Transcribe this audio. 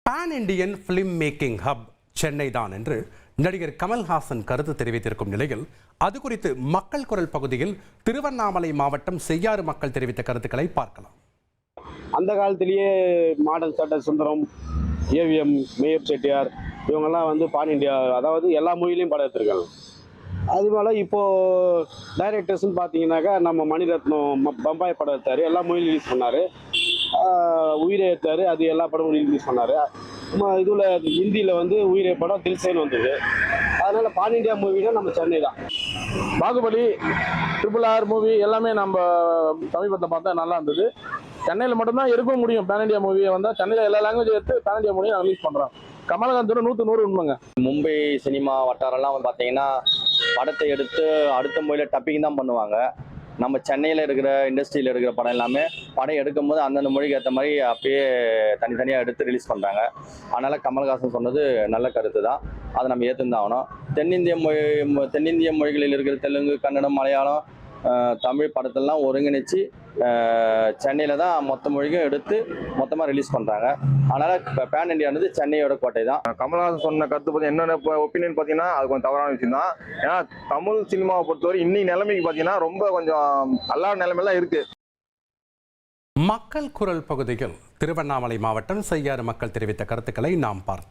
பான் Indian film making hub Chennai தான் என்று நடிகர் கமல்ஹாசன் கருத்து தெரிவித்திருக்கும் நிலையில் அது குறித்து மக்கள் குரல் பகுதியில் திருவண்ணாமலை மாவட்டம் செய்யாறு மக்கள் தெரிவித்த கருத்துக்களை பார்க்கலாம். அந்த காலத்திலேயே மாடர்ன் சட்ட சுந்தரம், ஏவிஎம், மேயர் செட்டியார் இவங்கெல்லாம் வந்து பான் இண்டியா, அதாவது எல்லா மூவிலையும் படம் எடுத்திருக்காங்க. அது போல் இப்போது டைரக்டர்ஸ்ன்னு பார்த்தீங்கன்னாக்கா நம்ம மணிரத்னம் பம்பாய் படம் எடுத்தார், எல்லா மூவிலும் ரிலீஸ் பண்ணார். உயிரை எடுத்தார், அது எல்லா படமும் ரிலீஸ் பண்ணார். இதில் ஹிந்தியில் வந்து உயிரை படம் தில்சேன்னு வந்தது. அதனால் பான் இண்டியா மூவினா நம்ம சென்னை தான். பாகுபலி, RRR மூவி எல்லாமே நம்ம சமீபத்தை பார்த்தா நல்லா இருந்தது. சென்னையில் மட்டும்தான் இருக்க முடியும். பேன் இண்டியா மூவியை வந்தால் சென்னையில் எல்லா லாங்குவேஜ் எடுத்து பேன் இண்டியா மூவியை ரிலீஸ் பண்ணுறோம். கமலஹாசன் 100 உண்மைங்க. மும்பை சினிமா வட்டாரெல்லாம் வந்து பார்த்தீங்கன்னா படத்தை எடுத்து அடுத்த மொழியில் டப்பிங் தான் பண்ணுவாங்க. நம்ம சென்னையில் இருக்கிற இண்டஸ்ட்ரியில் இருக்கிற படம் எல்லாமே படம் எடுக்கும்போது அந்தந்த மொழிக்கு ஏற்ற மாதிரி அப்பயே தனித்தனியாக எடுத்து ரிலீஸ் பண்ணுறாங்க. அதனால் கமல்ஹாசன் சொன்னது நல்ல கருத்து தான், அதை நம்ம ஏற்றுந்தான் ஆகணும். தென்னிந்திய மொழிகளில் இருக்கிற தெலுங்கு, கன்னடம், மலையாளம், தமிழ் படத்தெல்லாம் ஒருங்கிணைச்சு சென்னையில் தான் மொத்த மொழிக்கும் எடுத்து மொத்தமாக ரிலீஸ் பண்ணுறாங்க. அதனால் இப்போ பேன் இண்டியானது சென்னையோட கோட்டை தான். கமல்ஹாசன் சொன்ன கருத்து பற்றி என்னென்ன ஒப்பீனியன் பார்த்தீங்கன்னா அது கொஞ்சம் தவறான விஷயம் தான். ஏன்னா தமிழ் சினிமாவை பொறுத்தவரை இன்னைக்கு நிலைமைக்கு பார்த்தீங்கன்னா ரொம்ப கொஞ்சம் நல்ல நிலைமையெல்லாம் இருக்குது. மக்கள் குரல் பகுதியில் திருவண்ணாமலை மாவட்டம் செய்யாறு மக்கள் தெரிவித்த கருத்துக்களை நாம் பார்த்தோம்.